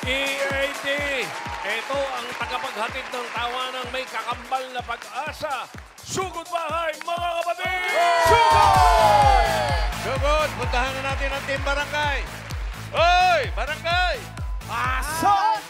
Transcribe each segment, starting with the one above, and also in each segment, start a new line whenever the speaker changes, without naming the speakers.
EAT, ito ang tagapaghatid ng tawanang may kakambal na pag-asa. Sugod bahay, mga kapatid! Sugod!
Sugod! Puntahan na natin ang Team Barangay. Hoy! Barangay!
Pasok!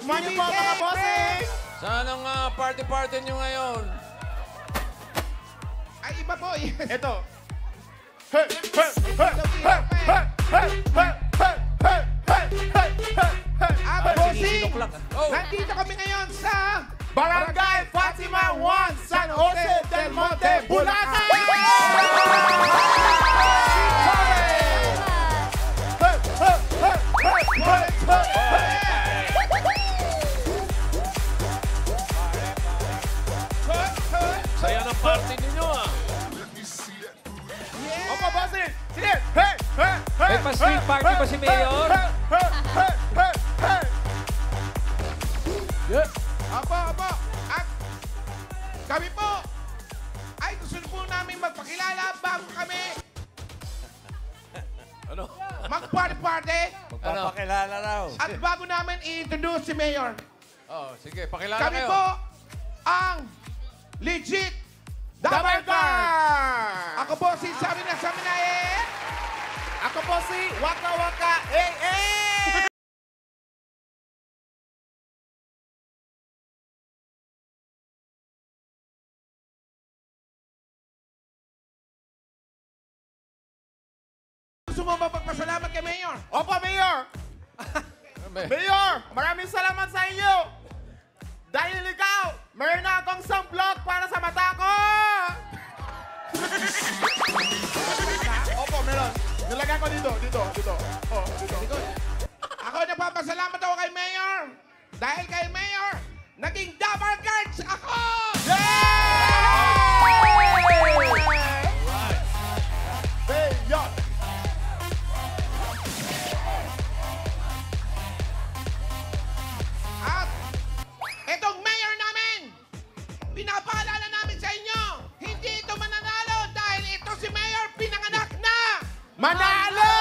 Morning po mga bossing!
Saan ang party-party nyo ngayon?
Ay, iba po.
Ito.
Bossing! Nandito kami ngayon sa Barangay Fatima 1, San Jose del Monte, Bulacan!
Saya ng party ninyo, ah.
Opo, bossing! Sige!
May pa-street party ba si Mayor?
Opo. At kami po ay gusto po namin magpakilala bago kami
Ano?
mag-party-party.
Magpapakilala raw.
At bago namin i-introduce si Mayor,
Oh, sige, pakilala
kami
kayo.
po ang legit Double Guard! Ako po si Samina Saminae. Ako po si Waka Waka AA. Gusto mo ba magpasalamat kay Mayor? Opo, Mayor! Mayor, maraming salamat sa inyo! Dahil ikaw, meron na akong sunblock para sa mata ko! Opo, meron. Nilagay ko dito. Oh, dito. Ako nagpapasalamat ako kay Mayor. Dahil kay Mayor, naging double guards ako! Mayor! At itong mayor namin, pinapaalala namin sa inyo, hindi ito mananalo dahil ito si Mayor pinanganak na manalo!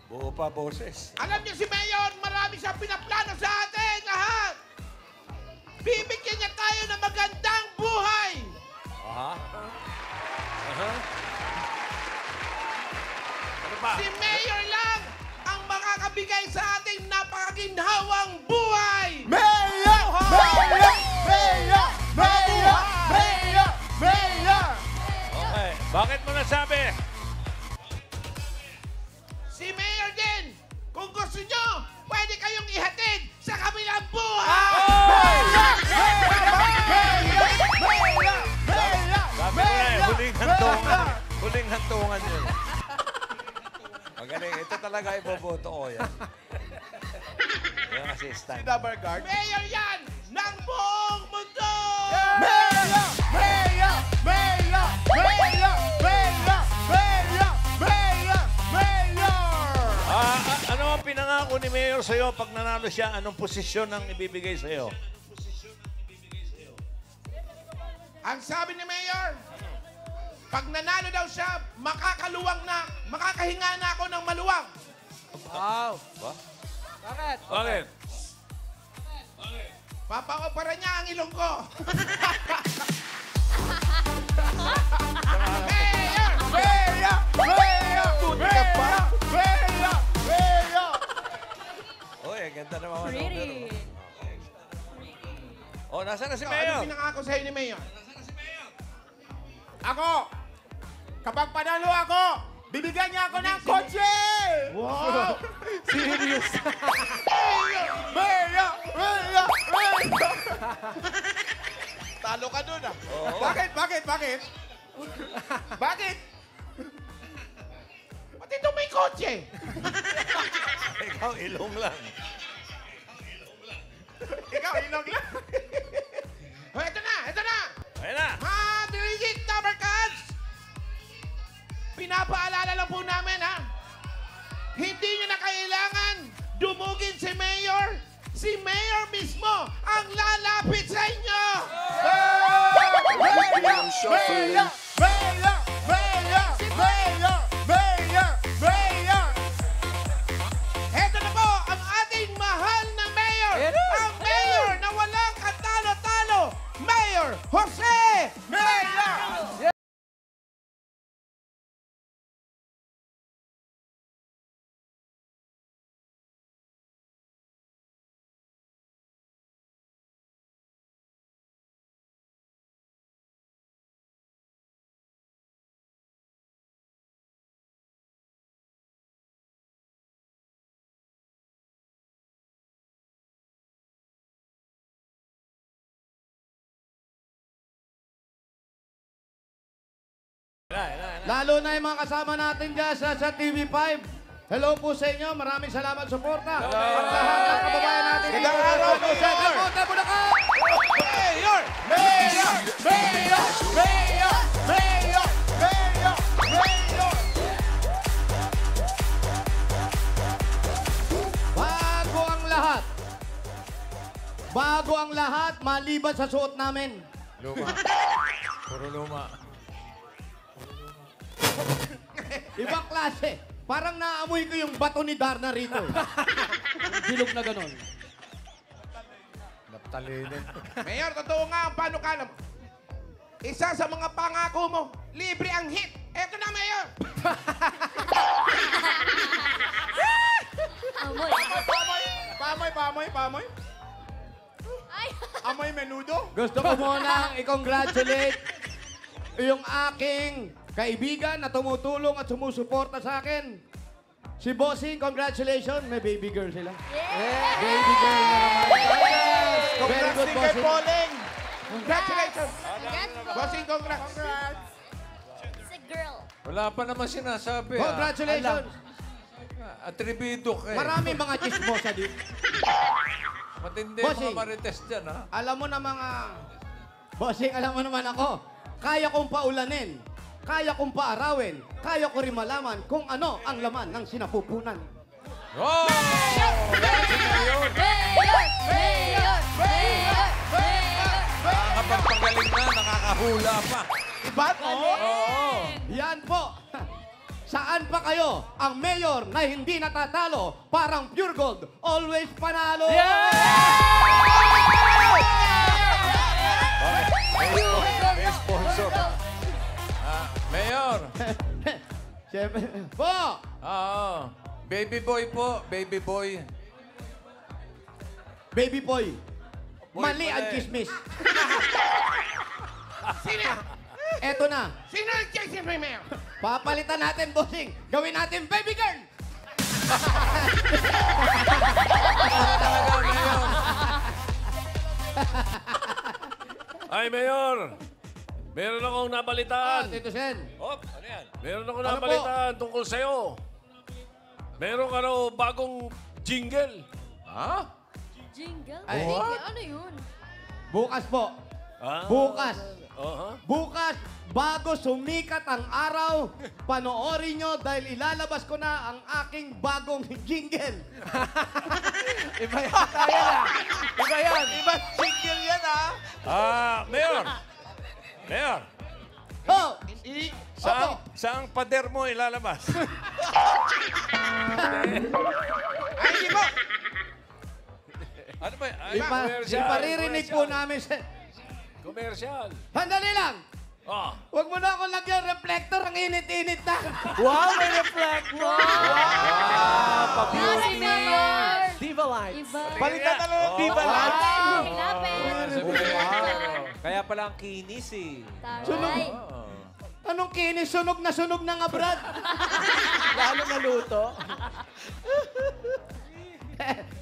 Buo pa, boses.
Alam niyo si Mayor, marami siyang pinaplano sa atin lahat. Bibigyan niya tayo ng magandang buhay.
Ano pa?
Si Mayor lang ang makakabigay sa ating napakaginhawang buhay! Mayor!
Okay. Bakit mo nasabi?
Si Mayor din! Kung gusto nyo, pwede kayong ihatid sa kabilang buhay!
Sabi ko na, huling hantungan. Huling hantungan yun. Magaling. Ito talaga iboboto ko yan. Yung assistant.
Mayor yan ng buong mundo!
Ano ang pinangako ni Mayor sa'yo pag nanalo siya? Anong posisyon ang ibibigay sa'yo?
Ang sabi ni Mayor, pag nanalo daw siya, makakahinga na ako ng maluwang.
Wow.
Ba?
Bakit?
Bakit?
Papaopera niya ang ilong ko.
Uy, ang ganda naman.
Pretty.
Oh, nasaan na si
Ano
Mayor?
pinangako sa'yo ni Mayor? Ako, kapag panalo ako, bibigyan niya ako ng kotse! Wow!
Serious.
Mayor!
Talo ka dun ah.
Bakit? Bakit? Pati ito may kotse.
Ikaw, ilong lang.
Ikaw, ilog lang. Oh, ito na.
Ayun na.
Mga Dirigit Number Cards! Pinapaalala lang po namin, ha? Hindi nyo na kailangan dumugin si Mayor. Si Mayor mismo ang lalapit sa inyo! Ito na po ang ating mahal na Mayor! Ang Mayor na walang katalo-talo! Mayor Jose Mella! Lalo na yung mga kasama natin dyan sa TV5. Hello po sa inyo. Maraming salamat sa suporta. At lahat ng kababayan natin. Magandang araw po sa inyo. Mayor! Mayor! Mayor! Mayor! Mayor! Mayor! Mayor! Bago ang lahat, maliban sa suot namin.
Luma. Puro luma.
Ibang klase. Parang naamoy ko yung bato ni Darna rito. Bilog na ganon.
Naptalinin.
Mayor, totoo nga ang panukala mo. Isa sa mga pangako mo, libre ang hit. Eto na, Mayor.
Amoy.
Pamoy.
Ay.
Amoy menudo. Gusto ko muna i-congratulate yung aking kaibigan na tumutulong at sumusuporta sa akin. Si Bossing, congratulations. May baby girl sila.
Yeah.
Baby girl na naman. Very good,
Kay
Bossing.
Pauling.
Congratulations.
Congrats po.
Bossing, congrats.
It's a girl.
Wala pa naman sinasabi.
Congratulations.
Atribido ka eh.
Marami mga chismosa dito.
Matindi
Bossing.
mga marites dyan, ha?
Alam mo na mga... Bossing, alam mo naman ako. Kaya kong paulanin. Kaya kong paarawin. Kaya ko rin malaman kung ano ang laman ng sinapupunan.
Oh! Nakakapagpagaling na, nakakahula pa.
Iba ko?
Oo.
Yan po. Saan pa kayo ang mayor na hindi natatalo? Parang pure gold, always panalo.
May sponsor. Mayor.
Siyempre. Po!
Oo. Baby boy po, baby boy.
Baby boy.
Boy
Mali
pala
ang
eh.
chismis.
Sino?
Eto na.
Sino nag-chase mo, Mayor?
Papalitan natin, bossing. Gawin natin baby girl.
Talaga, Mayor.
Ay, Mayor! Meron akong nabalitaan.
Tito Sen.
Hop, ano yan?
Meron akong
Ano
nabalitaan tungkol sa'yo. Meron ka raw bagong jingle.
Ha?
Jingle?
Ay.
Jingle? Ano yun?
Bukas po.
Ah.
Bukas.
Aha.
Bukas, bago sumikat ang araw, panoorin nyo dahil ilalabas ko na ang aking bagong jingle.
Iba yan tayo na. Iba yan.
Ibang single yan, ha? Mayor. Mayor.
Oh,
Saang pader mo ilalabas?
ay, di ba?
Ano ba? Ay,
Iparirinig po namin sa...
Commercial.
Sandali lang!
Ah.
Huwag mo na akong lagyan reflector, ang init-init na.
Wow, may reflector. Wow,
Kasi Mayor!
Diva lights.
Iba.
Balikan na lang, di ba?
Hinapin.
Wow. Kaya pala ang kinis eh.
Taray.
Anong kinis? Sunog na nga, Brad.
Lalo na luto.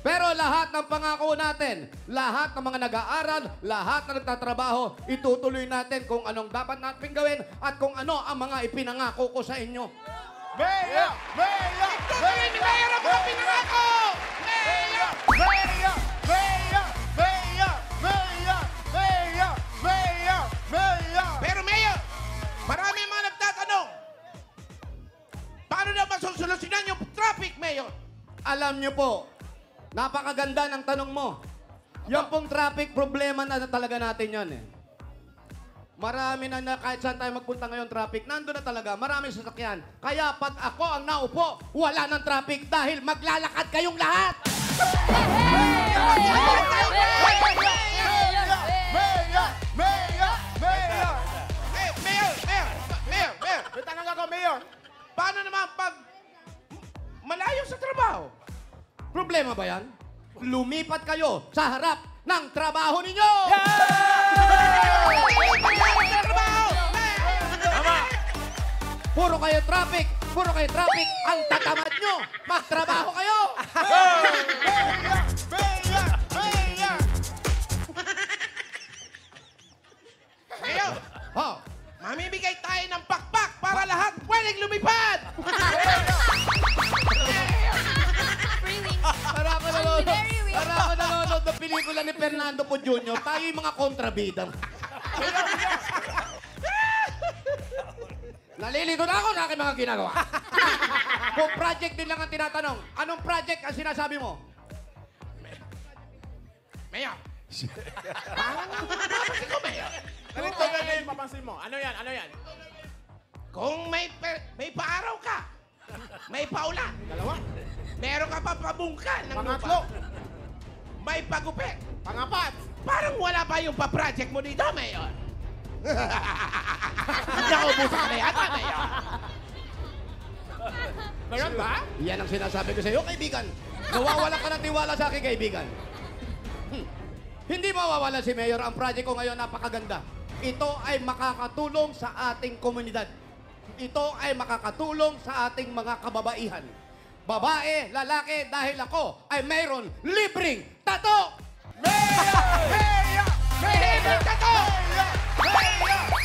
Pero lahat ng pangako natin, lahat ng mga nag-aaral, lahat na nagtatrabaho, itutuloy natin kung anong dapat natin gawin at kung ano ang mga ipinangako ko sa inyo.
Mayor! Mayor! Itutuloy ni Mayor ang mga pinangako! Mayor! Mayor! Mayor! Mayor! Mayor! Mayor! Mayor! Mayor!
Pero Mayor, marami mga nagtatanong. Paano na masusolusyonan yung traffic, Mayor?
Alam niyo po, napakaganda ng tanong mo. Yung pong traffic problema na talaga natin yan eh. Marami na kahit saan tayo magpunta ngayon traffic, nandun na talaga, maraming sasakyan. Kaya pag ako ang naupo, wala ng traffic dahil maglalakad kayong lahat.
Mayor! Mayor! Mayor!
Eh, Mayor!
May tanong ako, Mayor.
Paano naman pag malayo sa trabaho?
Problema ba yan? Lumipat kayo sa harap ng trabaho ninyo! Puro kayo traffic! Puro kayo traffic! Ang tatamad nyo! Magtrabaho kayo!
Mayor! Mayor! Mayor!
Mayor,
Oh,
mamimigay tayo ng pakpak para lahat pwedeng lumipad!
Free wings.
para ako nanonood ng pelikula ni Fernando Po Jr. Tayo yung mga kontrabida. Nalilito na ako sa aking mga ginagawa. Kung project din lang ang tinatanong, anong project ang sinasabi mo?
Mayor, parang mapapansin ko, Mayor.
Ganito na yung papansin mo. Ano yan? Ano yan?
Kung may paaraw ka, may paulan,
Dalawa.
meron ka pa pabungkan ng
Pangatlo.
lupa, may pagupit,
Pangapat.
parang wala pa yung pa-project mo dito, Mayor. Nakaubusan ka na yata, Mayor.
Ganyan ba?
Yan ang sinasabi ko sa iyo, kaibigan. Nawawala ka ng tiwala sa akin, kaibigan. Hindi mawawala si Mayor. Ang project ko ngayon napakaganda. Ito ay makakatulong sa ating komunidad. Ito ay makakatulong sa ating mga kababaihan. Babae, lalaki, dahil ako ay mayroon libreng tato!
Mayor! Mayor!
Libreng tato!
Mayor!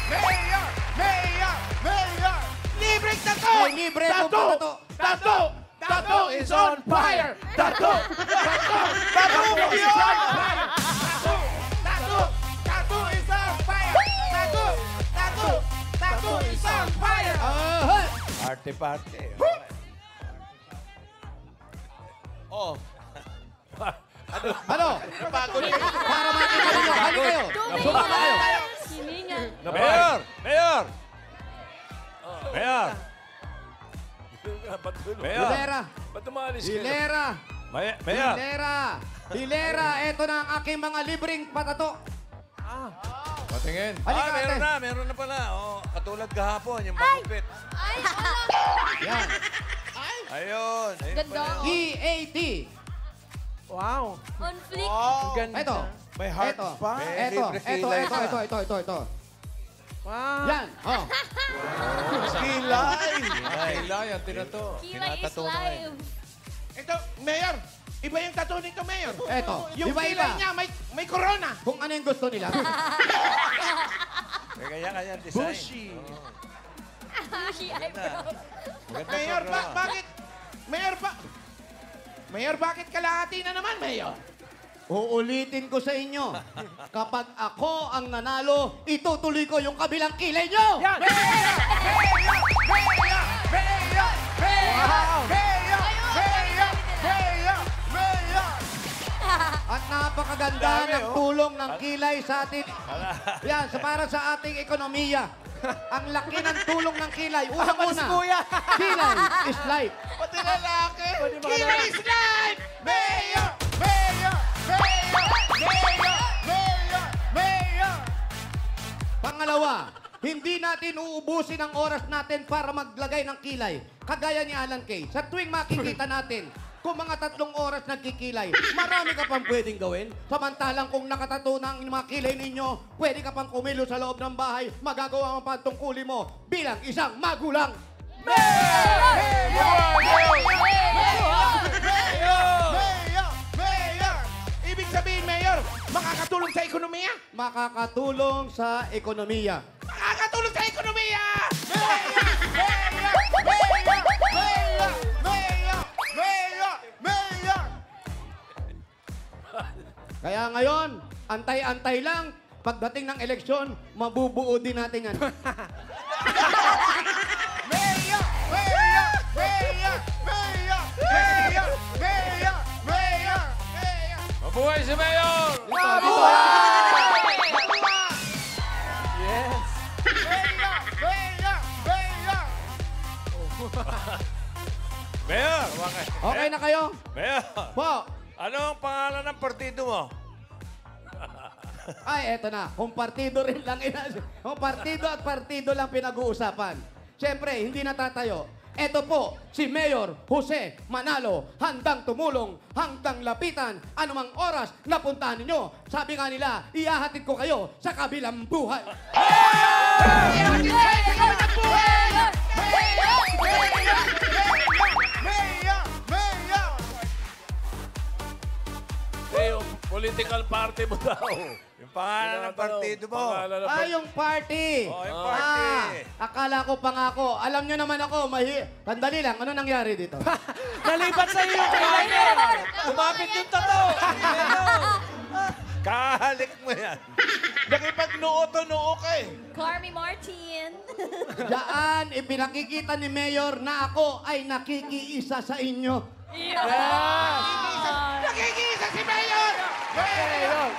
Mayor! Mayor! Mayor!
Libreng tato!
May libre pong tato!
Tato! Tato is on fire! Tato! Tato! Tato is on fire! Tato! Tato! Tato is on fire! Tato! Tato! Tato is on fire!
Aha!
Party. Oh.
Ano? Para makita ninyo, hali kayo! Sumama kayo!
Hininga.
Mayor! Mayor! Mayor! Mayor!
Hilera!
Ba't umalis ka?
Hilera!
Mayor!
Hilera! Hilera! Ito na ang aking mga libreng patato.
Patingin.
Halika, ate.
Meron na pala. Oh, katulad kahapon, yung magupit.
Ay, ala.
Yan.
Ayun. Ayun
Ganda.
pala.
EAT.
Wow.
On flick.
Ito.
May heart
Ito.
pa.
Ito.
Wow.
Yan. Oh.
Kilay. Kilay ang tinato.
Kilay is
Tinatato na
live.
Ito, Mayor! Iba yung tattoo nito, Mayor.
Ito.
Yung
Iba-iba.
kilay niya, may corona.
Kung ano yung gusto nila.
Kaya design.
Bushy.
Bushy eyebrow.
Maganda
Mayor,
program.
bakit? Mayor, bakit kalahati na naman, Mayor?
Uulitin ko sa inyo. Kapag ako ang nanalo, itutuloy ko yung kabilang kilay nyo.
Yan.
Mayor! Mayor! Mayor! Mayor!
Wow.
Mayor! Mayor! Mayor! Mayor!
At napakaganda
Dami,
ng
oh.
tulong ng kilay sa atin. Yan, para sa ating ekonomiya. Ang laki ng tulong ng kilay. Unang-una,
Kuya.
kilay is life.
Pati lalaki!
Pwede ba
Kilay is life! Mayor! Mayor! Mayor! Mayor! Mayor! Mayor!
Pangalawa, hindi natin uubusin ang oras natin para maglagay ng kilay. Kagaya ni Alan Kay. Sa tuwing makikita natin, kung mga 3 oras nagkikilay, marami ka pang pwedeng gawin. Samantalang kung nakatato na ang mga kilay ninyo, pwede ka pang kumilo sa loob ng bahay, magagawa ang pantungkuli mo bilang isang magulang.
Mayor! Mayor! Mayor! Mayor! Makakatulong sa ekonomiya.
Makakatulong sa ekonomiya.
Makakatulong sa ekonomiya.
Kaya ngayon, antay-antay lang. Pagdating ng eleksyon, mabubuo din natin yan.
Mabuhay si Mayor!
Yes.
Mayor!
Okay na kayo?
Mayor!
Po.
Ano ang pangalan ng partido mo?
Ay, eto na. Kung partido rin lang kung partido at partido lang pinag-uusapan. Siyempre, hindi natatayo. Eto po, si Mayor Jose Manalo, handang tumulong, handang lapitan, anumang oras napuntahan ninyo. Sabi nga nila, ihahatid ko kayo sa kabilang buhay.
Yung political party mo daw.
Yung pangalan ng partido mo.
Pangalan ng
Yung party.
Oh, yung party.
Akala ko pa nga ako. Alam nyo naman ako, Sandali lang, ano nangyari dito?
Nalipat sa iyo yung eyeliner. Kumapit yung tato.
Kahalik mo yan. Nakipag-noo to noo ka eh.
Carmi Martin.
Diyan, ipinakikita ni Mayor na ako ay nakikiisa sa inyo.
Nakikiisa si Mayor! Mayor!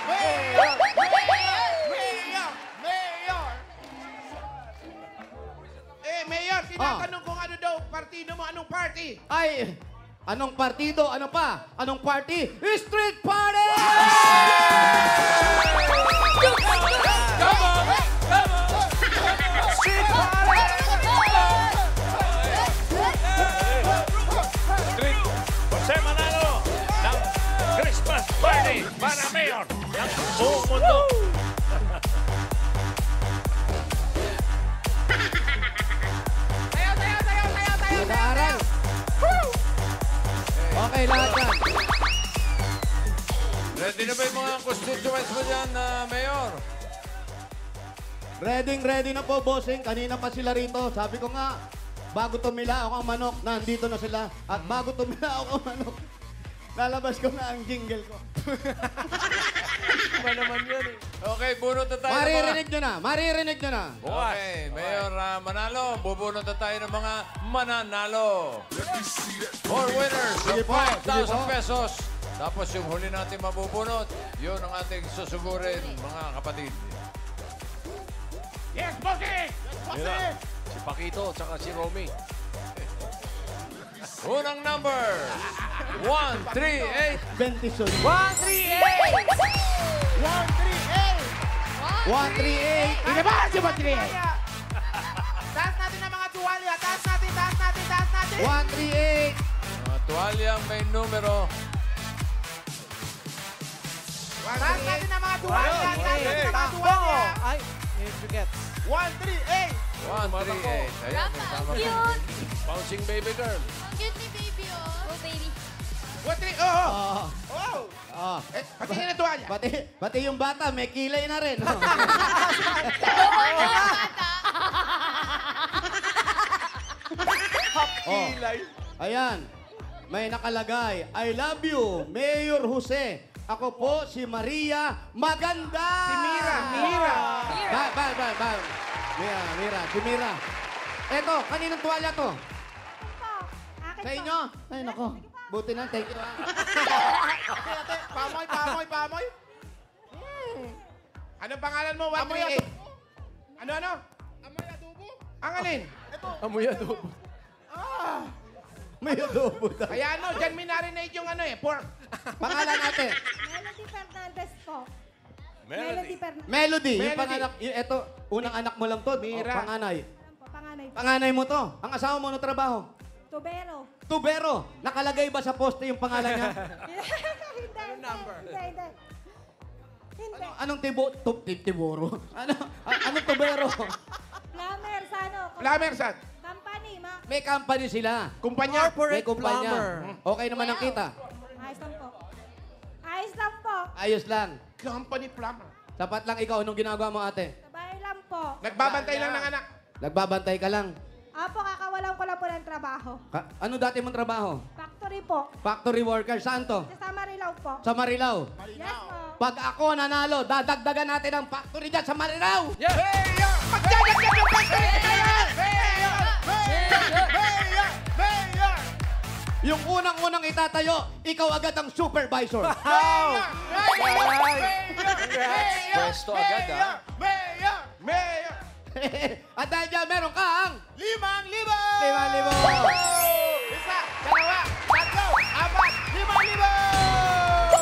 Mayor, tinatanong kung ano daw partido mo, anong party?
Ay, anong partido? Ano pa? Anong party? Street Party!
Street Jose Manalo ng Christmas Party para Mayor ng buong mundo.
Nag-aaral. Okay, lahat yan.
Ready na ba yung mga constituents mo dyan, Mayor?
Ready na po, bossing. Kanina pa sila rito. Sabi ko nga, bago tumila ako ang manok, nandito na sila. At bago tumila ako ang manok, lalabas ko na ang jingle ko.
Iba naman yun eh.
Okay, bunot na tayo ng mga...
Maririnig nyo na.
Okay, Mayor Manalo, bubunot na tayo ng mga mananalo. 4 winners of
Sige po, sige po.
5,000 pesos. Tapos yung huli natin mabubunot, yun ang ating susugurin, mga kapatid.
Yes, bossing!
Mira, si Paquito at saka si Romy.
Unang number, 138.
20
138!
138.
Ilabas si 138! Taas natin ang mga tuwalya! Taas natin!
138.
Mga tuwalyang may numero.
Taas natin ang mga tuwalya! Taas natin ang mga
Bongo.
tuwalya!
Ay, forget.
138!
138. Ayan, may tama pa.
Cute.
Bouncing baby girl.
Ang cute ni baby, oh. Oh, baby.
138! Oh!
Oh.
Oh!
Oh.
Pati na tuwalya!
Pati yung bata, may kilay na rin. Oh. Oh. Ayan. May nakalagay, I love you, Mayor Jose. Ako po si Maria Maganda.
Si Mira!
Mira, si Mira. Eto, kaninong tuwalya to? Sa inyo? Ay, nako. Buti na, thank you.
Pamoy! Anong pangalan mo? 138? Ano? Amoy adobo? Ang alin?
Amoy adobo.
May adobo daw.
Kaya dyan minarinate yung pork.
Pangalan natin.
Melody Fernandez po.
Melody.
Fernandez.
Melody. Yung
Melody.
panganak, eto, unang anak mo lang to.
Mira.
Panganay.
Po, panganay po.
Panganay mo to. Ang asawa mo, ano trabaho?
Tubero.
Tubero. Nakalagay ba sa poste yung pangalan niya?
Hindi.
Anong tiburo? Anong tubero?
Plumber, sa ano?
Plumber, saan?
Company,
May company sila.
Kumpanya?
May kumpanya.
plumber.
Okay naman ang kita.
Ayos lang po. Ayos lang po.
Ayos lang.
Company plumber.
Sapat lang ikaw. Anong ginagawa mo, ate?
Sa bahay lang po.
Nagbabantay lang ng anak.
Nagbabantay ka lang.
Apo, kakawalan ko lang po ng trabaho.
Ano dati mong trabaho?
Factory po.
Factory worker. Saan to?
Sa Marilao po.
Sa Marilao.
Yes po.
Pag ako nanalo, dadagdagan natin ang factory dyan sa Marilao.
Mayor! Magdadagdag yung factory! Mayor! Mayor! Mayor! Mayor!
Yung unang-unang itatayo, ikaw agad ang supervisor.
Pwesto agad, ah.
Mayor! Mayor!
At dahil dyan, meron kang
5,000!
5,000.
Isa, dalawa, tatlo, apat, 5,000!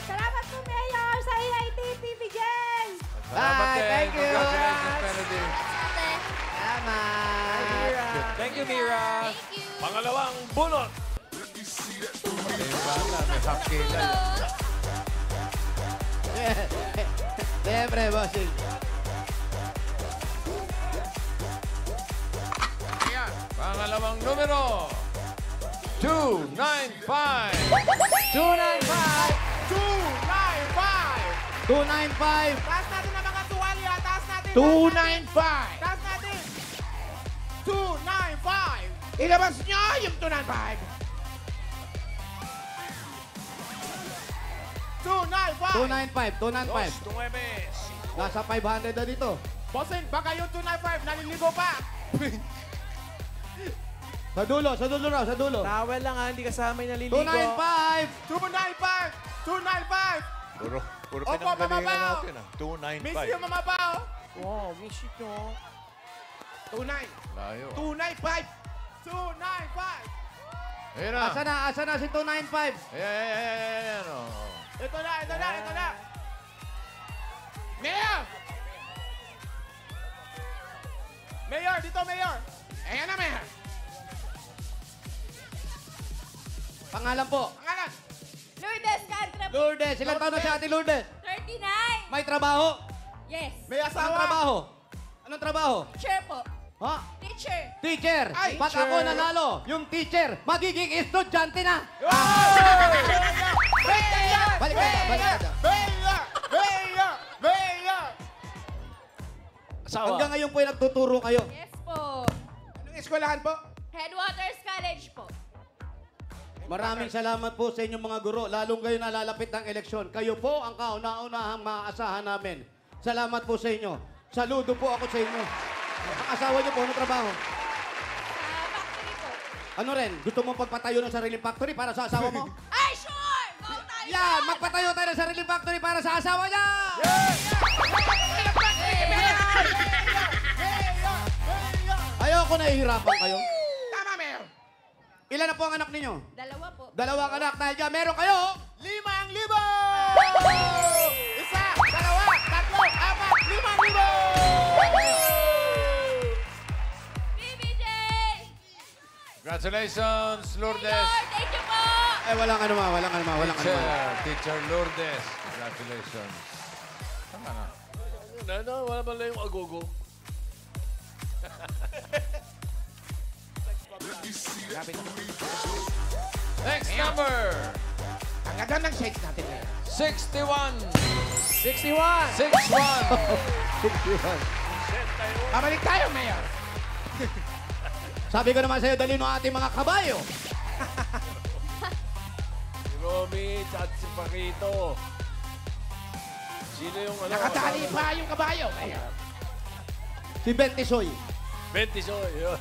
Salamat po, Mayor, sa AIT PPJ.
Salamat
Bye,
din.
thank you.
Congratulations, Melody.
Salamat.
Thank you, Mira.
Thank you.
Pangalawang bunot.
Yung bata, may hakkilan.
Siyempre, bossing.
Pangalawang numero. 295.
295.
295! Taas natin ang mga tuwalya! Taas natin! 295! Taas natin! 295! Ilabas nyo yung 295! 295!
295. 295.
Tumemes.
Nasa 500 na dito.
Bossing, baka yung 295 naliligo pa!
Sa dulo raw, sa dulo.
Towel lang ha, hindi kasama yung naliligo.
295.
295! 295!
Puro
Opo,
pinanggalingan
mababaw.
natin ah.
Miss
295.
yung mamabaw!
Wow, miss it no.
29!
Layo.
295! 295!
Ayun na.
Asa na si 295?
Ayan. Oh.
Ito na! Mayor! Mayor, dito, Mayor! Ayan na, Mayor!
Pangalan po.
Pangalan!
Lourdes Cantra po.
Lourdes. Ilang taon na si Ate Lourdes?
39.
May trabaho?
Yes.
May
Anong
asawa!
trabaho? Anong trabaho?
Teacher po.
Ha?
Teacher.
Teacher.
Ay,
Pag
teacher.
ako nanalo, yung teacher, magiging estudyante na. Balik ka dyan, balik ka dyan.
Mayor!
Asawa.
Hanggang ngayon po ay nagtuturo kayo.
Yes po.
Anong eskwelahan po?
Headwaters College po.
Maraming salamat po sa inyong mga guro, lalong kayo nalalapit ng eleksyon. Kayo po ang kauna-unahang maaasahan namin. Salamat po sa inyo. Saludo po ako sa inyo. Ang asawa niyo po, ano trabaho?
Sa factory po.
Ano rin? Gusto mo pagpatayo ng sariling factory para sa asawa mo?
Ay, sure! Go tayo!
Yan! Magpatayo tayo ng sariling factory para sa asawa niya! Ayoko nahihirapan kayo.
Tama, Mayor!
Ilan na po ang anak ninyo?
Dalawa po.
Dalawang anak. Dahil dyan, meron kayo.
5,000! Isa, dalawa, tatlo, apat, 5,000!
PBJ!
Congratulations, Lourdes.
Thank you po!
Eh, walang ano ma, walang ano ma, walang ano ma.
Teacher Lourdes. Congratulations. Tama na.
Wala ba lang yung agogo?
Next number.
Ang ganda ng shades natin, Mayor.
61.
61!
61.
Babalik tayo, Mayor!
Sabi ko naman sa'yo, dali ang ating mga kabayo.
Si Romy at si Paquito. Sino yung ano?
Nakatali pa yung kabayo, Mayor.
Si Bentisoy.
20 so, yun.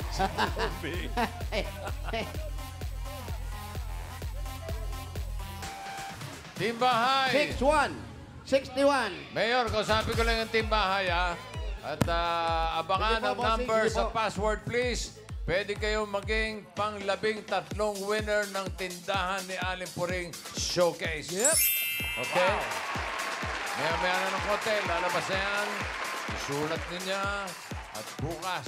si Romy.
Timbahay.
6-1. 61.
Mayor, kausapin ko lang yung timbahay, ha? At abangan
Sige po,
ang
bossing.
number
Sige
sa
po.
password, please. Pwede kayong maging pang-13 winner ng tindahan ni Aling Puring Showcase.
Yep.
Okay? Maya-maya na ng konti, lalabas na yan. Isulat niya. At bukas,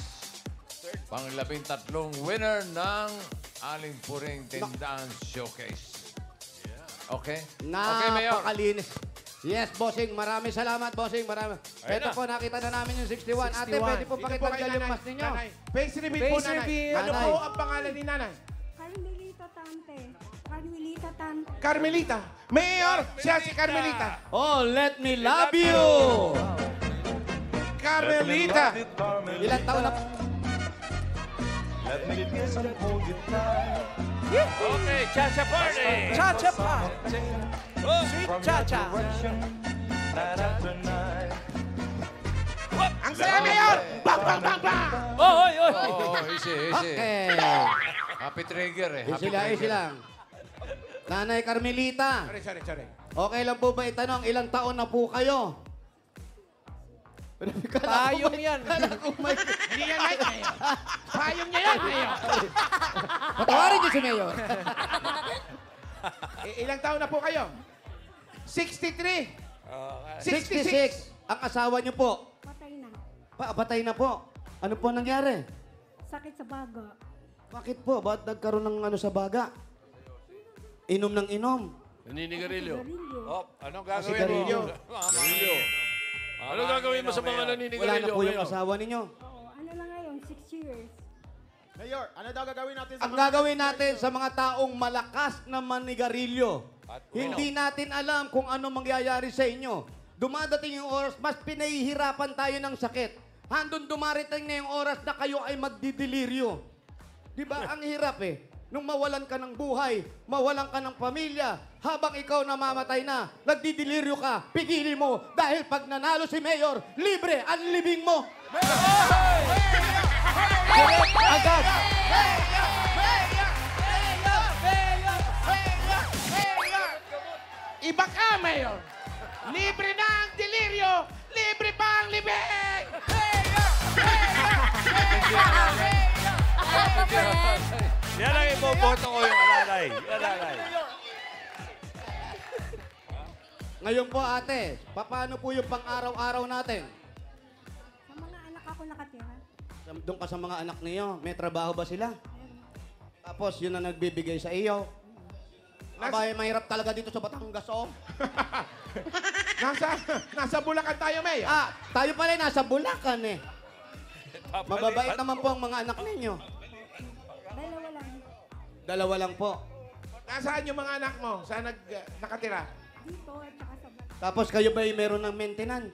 pang-13 winner ng Aling Puring Tindahan Showcase. Okay? Okay, Mayor.
Napakalinis. Yes, bossing. Maraming salamat, bossing. Ito
na.
po, nakita na namin yung 61. Ate,
61.
pwede po
Dito po
pakitanggal
kay
yung
nanay.
mask ninyo.
Nanay. Face reveal po,
Face
nanay.
reveal.
Ano
Nanay.
po ang pangalan ni nanay?
Carmelito Tante. Carmelito Satan.
Carmelita. Mayor, siya si Carmelita.
Oh, let me love you.
Carmelita.
Ilang taon na?
Okay, Cha-Cha Party!
Cha-cha pa.
Oh,
Sweet cha-cha.
Ang saya, Mayor. Bang, bang, bang, bang.
oh, oy, oy!
Oh, easy, easy.
Okay.
Happy trigger eh. Happy
Easy lang, easy
trigger.
lang. Nanay Carmelita,
Sorry.
okay lang po ba itanong, ilang taon na po kayo?
Payong yan.
Hindi yan, Mike. Mayor. Payong niya yan, Mayor.
Patawarin niyo si Mayor.
Ilang taon na po kayo? 63.
66. Ang asawa niyo po,
Patay na.
patay na po. Ano po nangyari?
Sakit sa baga.
Bakit po? Ba't nagkaroon ng ano sa baga? Inom ng inom.
Naninigarilyo.
Garilyo.
Oh, anong gagawin
Sigarilyo.
mo? Sigarilyo. Ano gagawin mo sa mga
Wala
naninigarilyo?
na po yung
ngayon?
asawa ninyo.
Oo, ano na ngayon? 6 years.
Mayor, ano daw gagawin natin
Ang gagawin natin sa mga taong malakas na manigarilyo, hindi natin alam kung ano mangyayari sa inyo. Dumadating yung oras, mas pinahihirapan tayo ng sakit. Handon dumarating na yung oras na kayo ay magdidelirio. Di ba? Ang hirap eh. Nung mawalan ka ng buhay, mawalan ka ng pamilya, habang ikaw namamatay na, nagdidelirio ka, pigilin mo. Dahil pag nanalo si Mayor, libre ang libing mo.
Agad.
Iba ka, Mayor. Libre na ang deliryo. Libre pa ang libing.
Yan ang ipoboto ko yung alalay. Alalay.
Ngayon po ate, paano po yung pang-araw-araw natin?
Sa mga anak ako nakatira.
Doon ka sa mga anak niyo, may trabaho ba sila? Tapos yun ang nagbibigay sa iyo. Abay, mahirap talaga dito sa Batangas, oh.
Nasa Bulacan tayo, Mayor.
Ah, tayo pala ay nasa Bulacan eh. Mababait naman po ang mga anak ninyo.
Dalawa lang.
Dalawa lang po.
Nasaan yung mga anak mo? Saan nakatira?
Dito at saka sa baga.
Tapos kayo ba ay meron ng maintenance?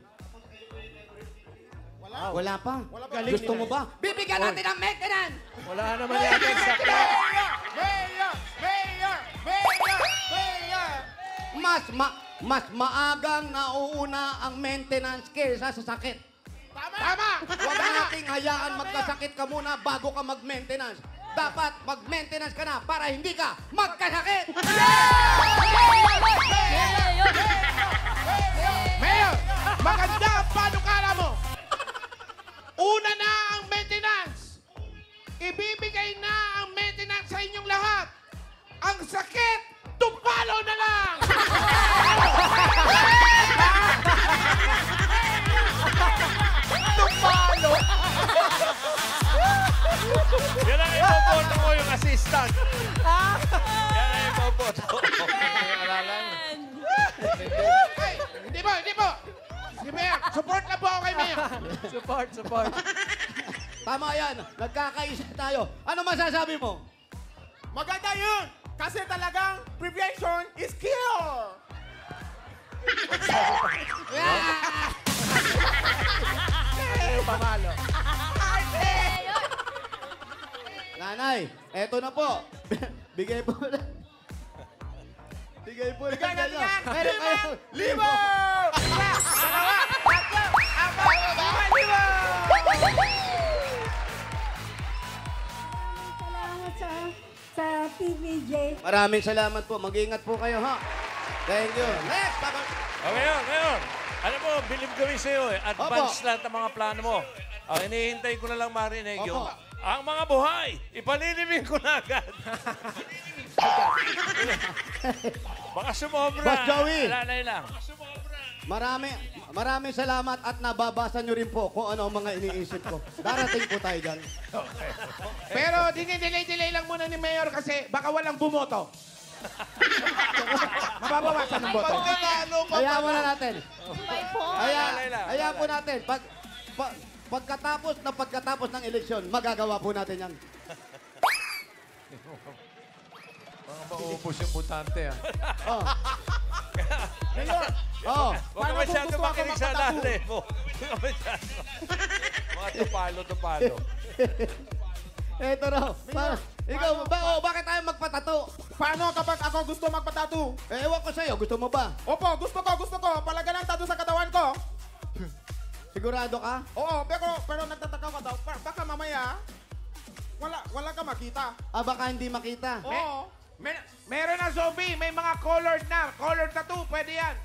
Wala pa. Gusto mo ba? Bibigyan natin ng maintenance!
Wala naman yata sa
Mas maagang nauuna ang maintenance kaysa sa sakit.
Tama!
Huwag nating hayaan magkasakit ka muna bago ka mag-maintenance. Dapat mag-maintenance ka na para hindi ka magkasakit!
Mayor, maganda ang panukala mo. Una na ang maintenance. Ibibigay na ang maintenance sa inyong lahat. Ang sakit, tupalo na lang! Tupalo!
Yan ang ipoboto ko yung assistant. Yan ang ipoboto ko.
Ay, hindi po. Si Mayor, support na po ako kay Mayor.
Support.
Tama yan. Nagkakaisa tayo. Ano masasabi mo?
Maganda yun! Kasi talagang prevention is cure! Pamalo.
Nanay, eto na po. Bigay po na. Bigay po na.
Bigyan natin yan!
Meron kayo.
Limo! Isa! Dalawa! Tatlo! Apat! Lima!
Salamat sa TVJ.
Maraming salamat po. Mag-iingat po kayo, ha? Thank you. Next, Papa.
O ngayon. Alam mo, bilib gawin sa'yo eh. Advance lahat ng mga plano mo. Ang hinihintay ko na lang marinig yung
Opo.
ang mga buhay, ipalilibing ko na agad. Baka sumobra.
Boss Joey.
Alalay lang.
Maraming salamat at nababasa nyo rin po kung ano ang mga iniisip ko. Darating po tayo dyan.
Pero dinidelay-delay lang muna ni Mayor kasi baka walang bumoto. Mababawasan ng boto.
Hayaan muna natin.
May po.
Hayaan po natin. Pagkatapos ng eleksyon, magagawa po natin yan.
Mga maubos yung butante, ah.
Oh.
Mayor,
Oh.
Huwag ka masyado
gusto ako
makinig sa
magpatattoo.
lalim mo. Huwag ka masyado. Mga tupalo.
Eto raw. Ikaw, bakit tayo magpatato?
paano kapag ako gusto magpatattoo?
Ewan ko sa'yo, gusto mo ba?
Opo, gusto ko. Palaga ng tattoo sa katawan ko.
Sigurado ka?
Oo, pero nagtataka ko daw. Baka mamaya, wala ka makita.
Baka hindi makita.
Oo.
Meron na zombie, may mga colored na. Colored tattoo, pwede yan.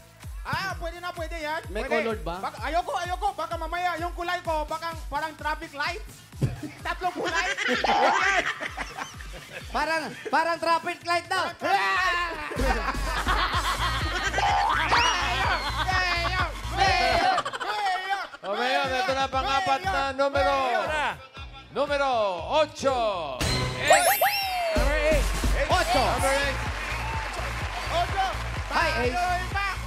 Pwede yan.
May
Pwede.
colored ba?
Ayoko. Baka mamaya, yung kulay ko, parang traffic light. Tatlong kulay.
Parang traffic light daw.
O, Mayor, ito na pang-apat na numero. Numero 8.
Ocho.
Number 8.
Hi, Ace.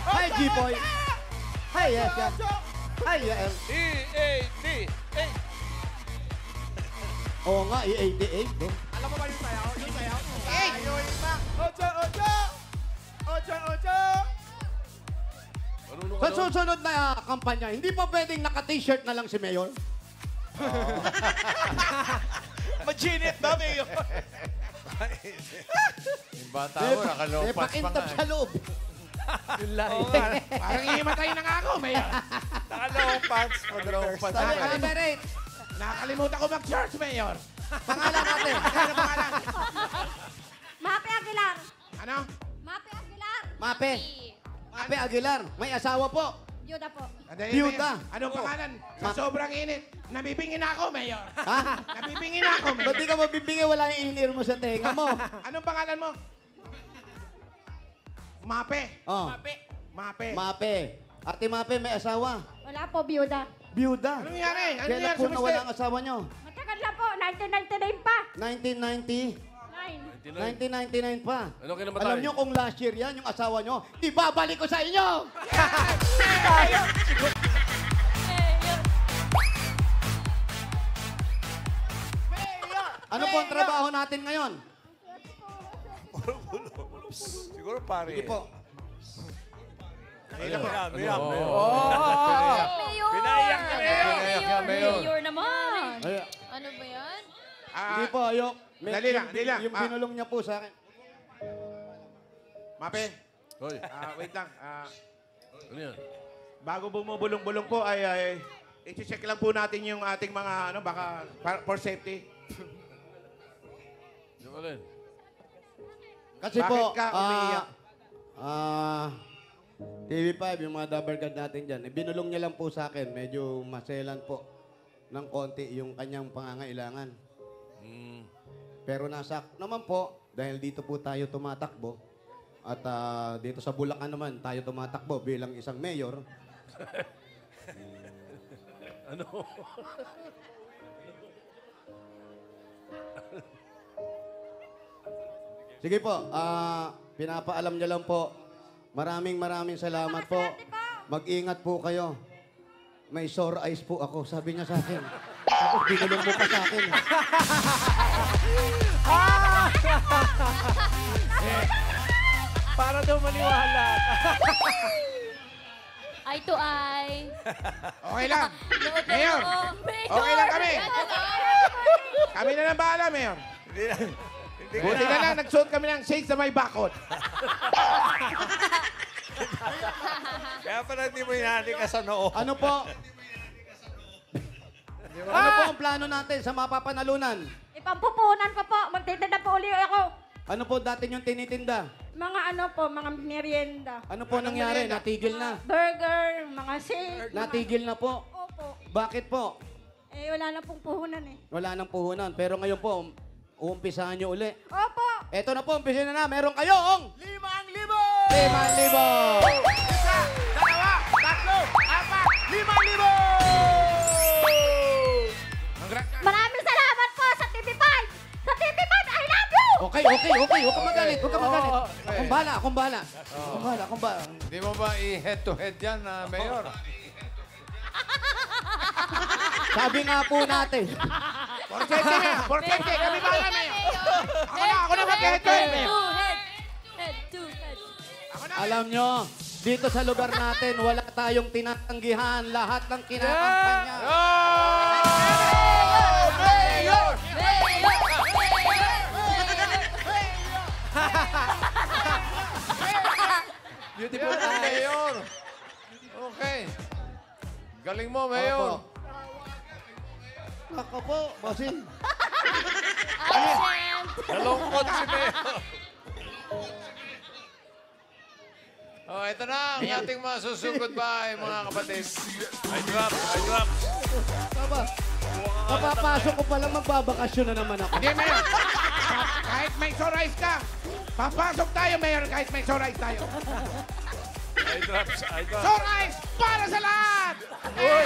Hi, G-Boy. Hi, yes. Hi, Yael.
E-A-T.
Oo nga, E88.
Alam mo ba yung sayaw?
Sa susunod na kampanya, hindi pa pwedeng naka-t-shirt na lang si Mayor?
Maginit na, Mayor.
Yung bata ko, nakalompas pa
pakintab
nga.
sa loob.
Parang iimatay na nga ako, Mayor.
Nakalong pants for the first
Sabi
time.
ka, number 8.
Nakakalimutan ko mag-church, Mayor.
Pangalan natin.
Ano pangalan?
Mape Aguilar.
Ano?
Mape Aguilar.
Mape. Mape Aguilar. May asawa po.
Yuda po.
Andali,
Byuda.
Mayor. Anong pangalan? Sa sobrang init, nabibingin ako, Mayor.
Ha?
Nabibingin ako,
Ba't
Mayor.
di ka mabibigay? Wala yung inir mo sa tenga mo.
Anong pangalan mo? Mape.
Oh.
Mape.
Mape. Ate Mape, may asawa.
Wala po, Byuda.
Byuda.
Anong nangyari? Ano
Kailan
nangyari
po
sa
nawala
mister?
ang asawa nyo?
Matagal na po, 1999 pa.
1990.
9.
1999 pa.
Ano kinamatay?
Alam nyo kung last year yan, yung asawa nyo, ibabalik ko sa inyo! Ano po ang trabaho natin ngayon?
Siguro pare.
Sige po.
Miriam.
Mayor!
Pinaiyak ka, Mayor.
Pinaiyak ka, Mayor.
Mayor naman.
Ay,
Ano ba yan?
Hindi po, ayok.
Dali lang, dali lang.
Yung binulong niya po sa akin.
Mape.
Hoy,
Wait lang.
ano yan?
Bago bumubulong-bulong po ay i-check lang po natin yung ating mga baka for safety.
Yung alin?
Kasi
Bakit
po,
ka umiiyak?
TV5, yung mga dabargad natin dyan, binulong niya lang po sa akin. Medyo maselan po ng konti yung kanyang pangangailangan. Pero nasak naman po, dahil dito po tayo tumatakbo. At dito sa Bulacan naman, tayo tumatakbo bilang isang mayor.
Ano?
Sige po, pinapaalam niya lang po. Maraming salamat po. Mag-ingat po kayo. May sore eyes po ako, sabi niya sa akin. Tapos binulong mo pa sa akin.
Para daw maniwala.
Eye to eye.
Okay lang.
Nood na
Mayor.
ako. Mayor!
Okay lang kami.
Ano ba?
Kami na lang bahala, Mayor. Buti na lang, nagsuot kami ng shades na may bakod.
Kaya pala hindi mo hinali ka sa noo.
Ano po? Ano po ang plano natin sa mapapanalunan?
Ipampupunan ko po. Magtitinda po uli ako.
Ano po dati yung tinitinda?
Mga ano po, mga merienda.
Ano po nangyari? Natigil na.
Burger, mga shake.
Natigil na po.
Opo.
Bakit po?
Wala na pong puhunan eh.
Wala nang puhunan. Pero ngayon po, uumpisahan nyo uli.
Opo.
Eto na po, umpisahan na. Meron kayong
5,000!
5,000!
Isa, dalawa, tatlo, apat, 5,000!
Maraming salamat po sa TV5. Sa TV5, I love you!
Okay. Huwag ka magalit. Akong bahala.
Hindi mo ba i-head to head yan, Mayor?
Sabi nga po natin.
For safety, Mayor. For safety. Kami bahala, Mayor. Ako na mag-head to head, Mayor.
Head
Alam nyo, dito sa lugar natin, wala tayong tinatanggihan. Lahat ng kinakampanya.
Mayor!
Beautiful
Yan,
eyes.
Mayor. Okay. Galing mo, Mayor.
Ako po, bossing.
Absent.
Nalungkot si Mayor. Oh, ito na ang ating mga susugod bahay, mga kapatid.
I drop.
Tama. Kapapasok ko palang magbabakasyon na naman ako.
Hindi, Mayor. Kahit may sunrise ka, papasok tayo, Mayor, kahit may sunrise tayo.
I drop.
Sunrise para sa lahat! Uy!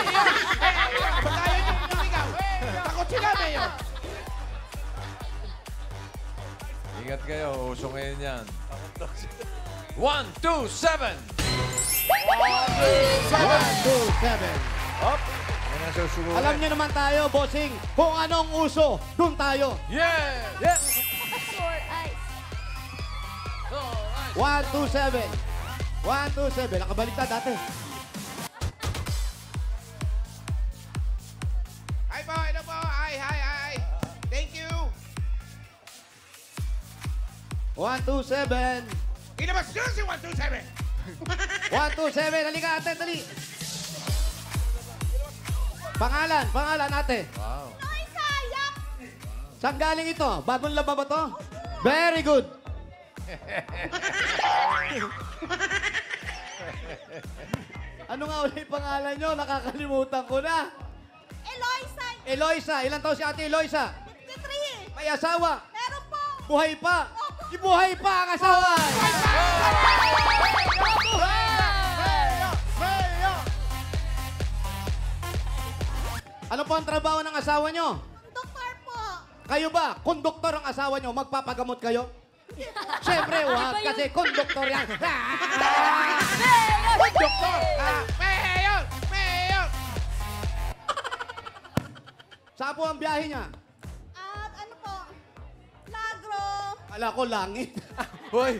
Pag ayaw niyo pumigaw, takot sila, Mayor.
Ingat kayo, uso ngayon yan. 1, 2, 7!
1, 2, 7. Alam niyo naman tayo, bossing, kung anong uso, dun tayo.
Yeah!
Short eyes.
1, 2, 7. 1, 2, 7. Nakabaliktad dati.
Hi po, hello po. Hi. Thank you.
1, 2, 7.
Ilabas nyo si 127.
1, 2, 7. Halika, ate, dali. Pangalan, ate.
Wow.
Ay, sayang!
Saan galing ito? Bagong laba ba to? Very good. Ano nga ulit pangalan nyo? Nakakalimutan ko na.
Eloisa,
Eloisa. Ilan taon si ate Eloisa?
53.
May asawa.
Meron po.
Buhay pa. Ibuhay pa ang asawa. Ano po ang trabaho ng asawa nyo?
Doktor po.
Kayo ba, konduktor ang asawa nyo, magpapagamot kayo? Siyempre, wag, kasi konduktor yan.
Doktor! Mayor!
Saan po ang biyahe niya?
At ano po? Lagro.
Ala ko, langit.
Hoy!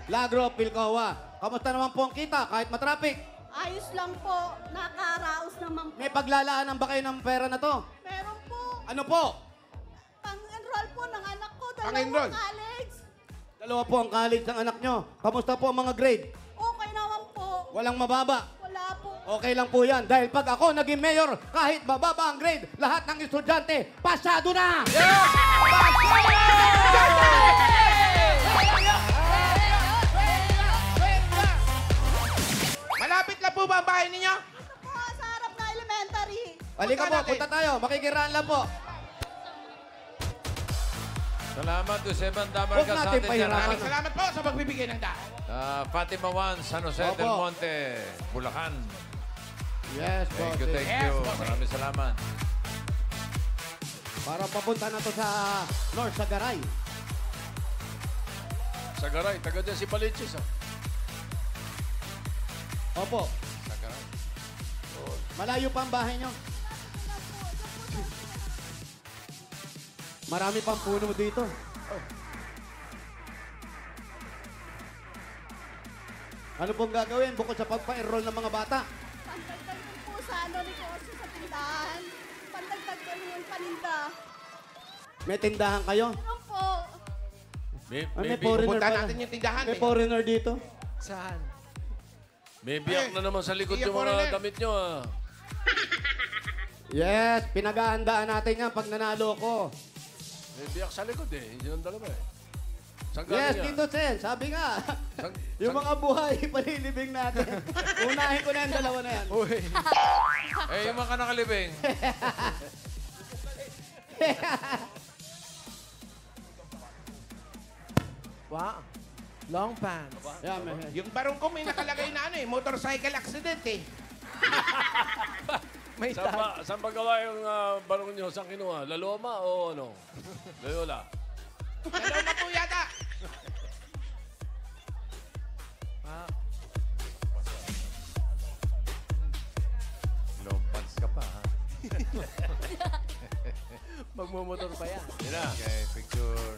Lagro, Pilcoa. Kamusta naman po ang kita kahit matraffic?
Ayos lang po. Nakaraos naman po.
May paglalaanan ba kayo ng pera na to?
Meron po.
Ano po?
Pang-enroll po ng anak ko.
Pang-enroll?
Dalawang college.
Dalawa po ang college ng anak nyo. Kamusta po ang mga grade?
Okay naman po.
Walang mababa.
Wala po.
Okay lang po yan. Dahil pag ako naging mayor, kahit mababa ang grade, lahat ng estudyante, pasado na!
Malapit lang po ba ang bahay ninyo?
Ito po sa harap na elementary.
Halika po, punta tayo. Makikiraan lang po.
Salamat, Joseban
Huwag
Damarca sa
natin
atin dyan.
pahirapan.
Maraming salamat po sa pagbibigay ng dahil.
Fatima 1, San Jose
Opo.
del Monte, Bulacan.
Yes,
Thank you, thank
Yes,
you.
boss.
Maraming salamat.
Para papunta na to sa North Sagaray.
Sagaray, taga dyan si Palichis.
Opo.
Sagaray.
Malayo pa ang bahay nyo. Marami pang puno dito. Ano pong gagawin bukod sa pagpa-enroll ng mga bata?
Pandagdag din po sa negosyo sa tindahan. Pandagdag din yung paninda.
May tindahan kayo?
Ano po?
May
May foreigner
Pupunta
pala.
natin yung tindahan.
May foreigner dito.
biyak na naman sa likod
Sige,
yung mga
foreigner.
damit nyo.
Yes, pinag-aandaan natin yan pag nanalo ko.
May biyak sa likod eh. Yun ang dalawa eh. Saan
Yes,
galing yan?
Tito Sen, sabi nga. Yung mga buhay, palilibing natin. Unahin ko na yung dalawa na yan.
Uy. Yung mga nakalibing.
Wow. Long pants.
Yan, may.
Yung barong ko may nakalagay na motorcycle accident eh.
May
Saan ba gawa yung barong nyo? Saan kinuha? Laloma o ano? Loyola?
Dalawa na po yata.
Long pants ka pa, ha?
Magmumotor pa yan.
Yan na.
Okay, picture.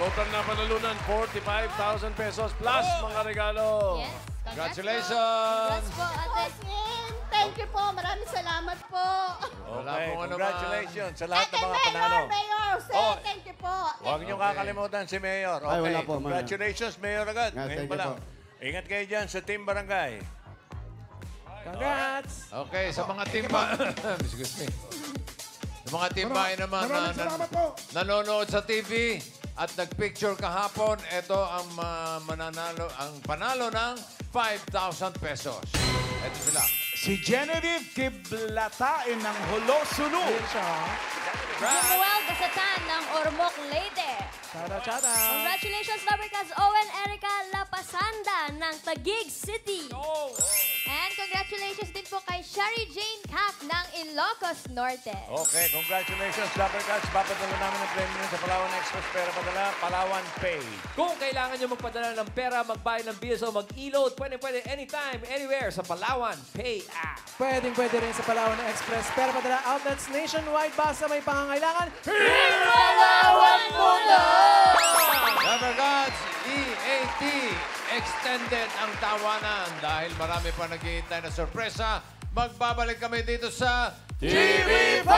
Total na panalunan, 45,000 pesos plus mga regalo.
Yes.
Congratulations!
Congrats po, ate.
Bossing, thank you po. Maraming salamat po.
Wala
Okay,
pong ano
congratulations sa lahat
Ate
ng mga
Mayor,
panalo.
Mayor, say
Oh.
thank you po.
Huwag niyong kakalimutan si Mayor. Okay,
Ay, wala po, Mayor.
congratulations, Mayor agad.
Yes,
Ngayon
thank
pa
you
lang.
po.
Ingat kayo dyan sa Team Barangay.
Congrats!
Okay, sa mga timba... Excuse me. Sa mga timbahin naman na nanonood sa TV at nagpicture kahapon, ito ang mananalo, ang panalo ng 5,000 pesos. Ito sila.
Si Genevieve Kiblatain ng Holosulu.
Joel Gasatan ng Ormoc, Leyte.
Shout out!
Congratulations, Lovercats Owen Erica Lapasanda ng Taguig City.
And congratulations din po kay Shari Jane Cap ng Ilocos Norte.
Okay, congratulations, Lovercats. Papadala namin ang premium sa Palawan Express. Pera padala, Palawan Pay.
Kung kailangan nyo magpadala ng pera, magbayad ng bills o mag-e-load, pwede anytime, anywhere sa Palawan Pay app.
Pwede rin sa Palawan Express. Pero padala outlets nationwide. Basta may pangangailangan.
Palawan mo na!
Rubber Gods, EAT, extended ang tawanan dahil marami pa naghihintay na sorpresa. Magbabalik kami dito sa
TV5!